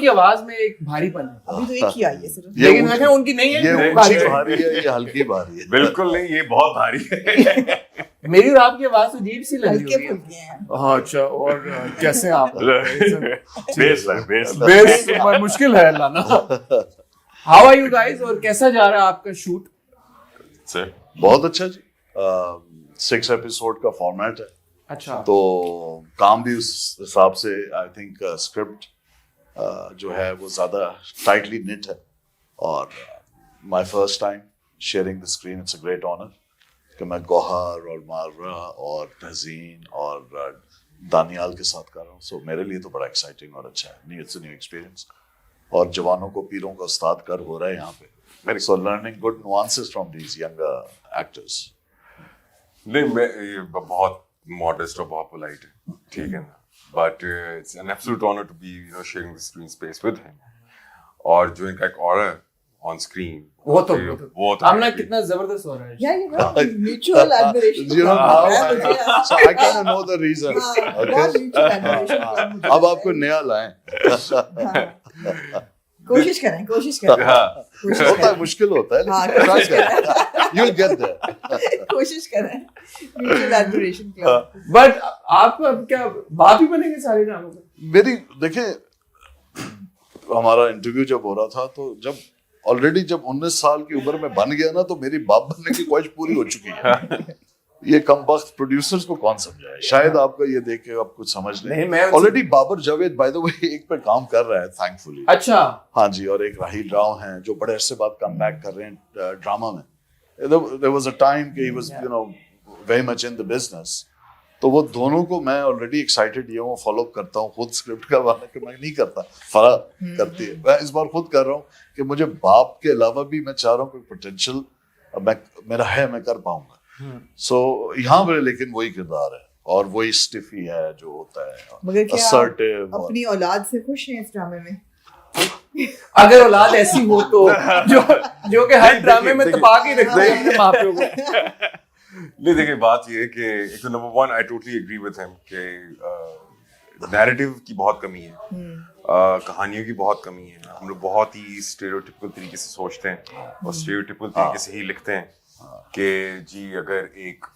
کی آواز میں ایک بھاری پن ہے. ابھی تو ایک ہی آئی ہے صرف, لیکن میں ان کی نہیں ہے, یہ بھاری ہے, یہ ہلکی بھاری ہے. بالکل نہیں, یہ بہت بھاری ہے. میری اور آپ کی آواز تو عجیب سی لگ رہی ہلکے ہے. پھلکے ہیں. ہاں اچھا, اور کیسے آپ بیس مشکل ہے لانا. ہاؤ آر یو گائز, اور کیسا جا رہا ہے آپ کا شوٹ؟ بہت اچھا جی, 6 ایپیسوڈ کا فارمیٹ ہے. اچھا, تو کام بھی اس حساب سے آئی تھنک اسکرپٹ جو ہے وہ زیادہ ٹائٹلی نٹ ہے. اور my first time sharing the screen, it's a great honour کہ میں گوہر اور مارا اور تہذین اور دانیال کے ساتھ کر رہا ہوں. سو میرے لیے تو بڑا ایکسائٹنگ اور اچھا ہے, اٹس اے نیو ایکسپیرینس. اور جوانوں کو پیروں کا استاد کر ہو رہا ہے یہاں پہ. So learning good nuances from these young actors. نہیں, میں بہت ماڈسٹ اور بہت پولائٹ ہے, ٹھیک ہے نا, but it's an absolute honour to be sharing the screen space with ہم. اور جو ان کا ایک آرا ہے آن اسکرین, وہ تو آمنا کتنا زبردست ہو رہا ہے. Mutual ایڈمریشن. You know how? So I kind of know the reason. Okay. اب آپ کو نیا لائیں. کوشش کریں ہوتا ہے, مشکل ہوتا ہے, لیکن you'll get there. کوشش کریں میوچل ایڈمریشن کیا. بٹ آپ کو اب کیا باپ ہی بنیں گے سارے ڈراموں میں؟ میری دیکھیں, ہمارا انٹرویو جب ہو رہا تھا تو جب آلریڈی جب 19 سال کی عمر میں بن گیا نا, تو میری باپ بننے کی خواہش پوری ہو چکی ہے. یہ کم وقت پروڈیوسرز کو کون سمجھائے, شاید آپ کا یہ دیکھ کے آپ کچھ سمجھ لیں. Already Babar Javed by the way ایک پہ کام کر رہا ہے تھینک فلی. اچھا ہاں جی, اور ایک راہیل راؤ ہیں جو بڑے عرصے بعد کم بیک کر رہے ہیں ڈراما میں. There was a time کہ he was very much in the business. تو وہ دونوں کو میں آلریڈی ایکسائٹیڈ یہ ہوں, فالو اپ کرتا ہوں. خود اسکرپٹ کا والا کہ میں نہیں کرتا, فرا کرتی ہے. میں اس بار خود کر رہا ہوں کہ مجھے باپ کے علاوہ بھی میں چاہ رہا ہوں کوئی پوٹینشیل میرا ہے, میں کر پاؤں گا. سو یہاں پہ لیکن وہی کردار ہے اور وہی اسٹفی ہے جو ہوتا ہے. مگر کیا assertive اپنی اولاد سے خوش ہیں اس ڈرامے میں؟ اگر اولاد ایسی ہو تو جو کہ ہر ڈرامے میں تپا کے رکھتے ہیں اپنے ماں پیوں کو. نہیں دیکھیں, بات یہ ہے کہ ایک تو number one I totally agree with him کہ نیریٹو کی بہت کمی ہے, کہانیوں کی بہت کمی ہے. ہم لوگ بہت ہی اسٹیریوٹیپکل طریقے سے سوچتے ہیں اور اسٹیریوٹیپکل طریقے سے ہی لکھتے ہیں کہ جی اگر ایک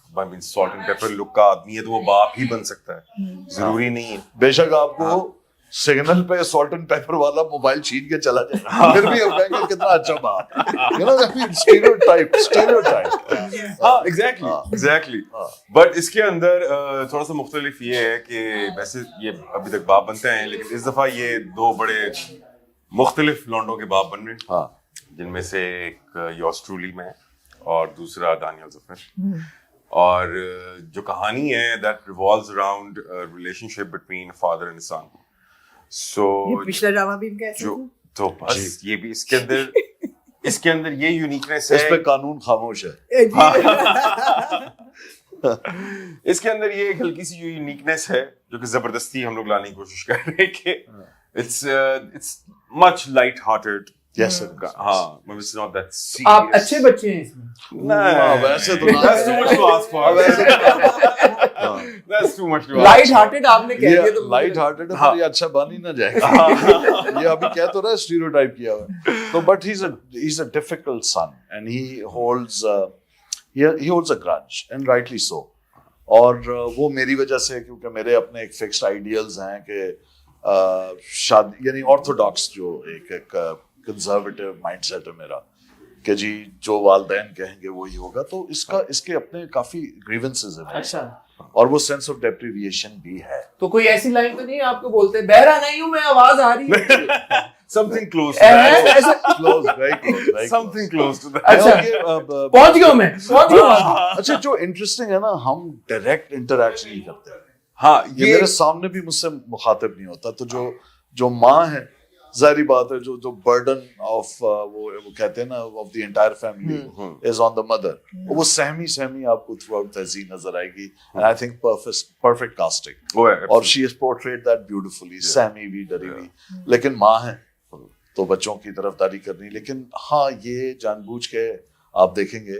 سالٹ اینڈ پیپر لک کا آدمی ہے تو وہ باپ ہی بن سکتا ہے, ضروری نہیں ہے. بے شک آپ کو سگنل پہ سالٹ اینڈ پیپر والا موبائل چھین کے چلا جائے, پھر بھی ہم کہیں گے کتنا اچھا باپ. ہاں ایگزیکٹلی. بٹ اس کے اندر تھوڑا سا مختلف یہ ہے کہ ویسے یہ ابھی تک باپ بنتے ہیں, لیکن اس دفعہ یہ دو بڑے مختلف لونڈوں کے باپ بن رہے ہیں, جن میں سے ایک یورز ٹرولی میں ہے اور دوسرا دانیال ظفر. اور جو کہانی ہے that revolves around relationship between father and son. So پچھلا ڈرامہ بھی ان کا ایسا تو بس یہ بھی اس کے اندر یہ یونیکنیس ہے, اس پہ قانون خاموش ہے. اس کے اندر یہ ایک ہلکی سی جو یونیکنیس ہے جو کہ زبردستی ہم لوگ لانے کی کوشش کر رہے ہیں کہ it's much light hearted. Yes, ہاں, it's not that serious. آپ اچھے بچے ہیں اس میں. ویسے تو That's too much to ask for. That's too much to ask for. Light hearted آپ نے کہہ دیا تو لائٹ ہارٹیڈ ہے, یہ اچھا بن ہی نہ جائے گا. یہ ابھی کہہ تو رہا ہے اسٹیریوٹائپ کیا ہوا ہے. تو but he's a difficult son and he holds a grudge and rightly so. اور وہ میری وجہ سے, کیونکہ میرے اپنے ایک فکسڈ آئیڈیلز ہیں کہ شادی یعنی آرتھوڈاکس جو ایک کنزرویٹو مائنڈ سیٹ ہے میرا کہ جی جو والدین کہیں گے وہی ہوگا. تو اس کے اپنے کافی گریونسز ہیں. اچھا, اور وہ سینس آف ڈیپریویشن بھی ہے. تو کوئی ایسی لائن تو نہیں آپ کو بولتے بہرا نہیں ہوں میں, آواز آ رہی ہے something close to that. Very close. Something close to that. اچھا پہنچ گیا میں. اچھا جو انٹرسٹنگ ہے نا, ہم ڈائریکٹ انٹریکشن نہیں کرتے. ہاں, یہ میرے سامنے بھی مجھ سے مخاطب نہیں ہوتا. تو جو ماں ہے, ظاہری بات ہے, جو برڈن آف وہ کہتے ہیں نا of the entire family is on the mother. وہ سہمی آپ کو تھرو آؤٹ تہذیب نظر آئے گی. And I think perfect casting, اور she is portrayed that beautifully. سہمی بھی ڈری ہوئی, لیکن ماں ہے تو بچوں کی طرف داری کرنی. لیکن ہاں یہ جان بوجھ کے آپ دیکھیں گے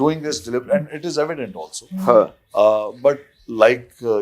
doing this deliberate and it is evident also. But like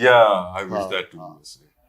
Yeah, I wish that too.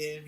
they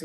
so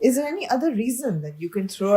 Is there any other reason that you can throw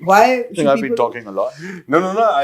Why I think I've been talking a lot. No.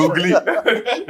Googly.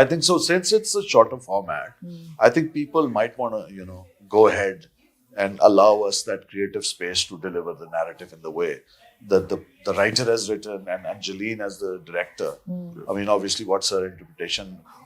I think so since it's a shorter format I think people might want to go ahead and allow us that creative space to deliver the narrative in the way that the writer has written and Angeline as the director. I mean obviously what's her interpretation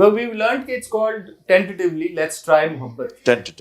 Well, we've learned it's called tentatively Let's Try Mohabbat.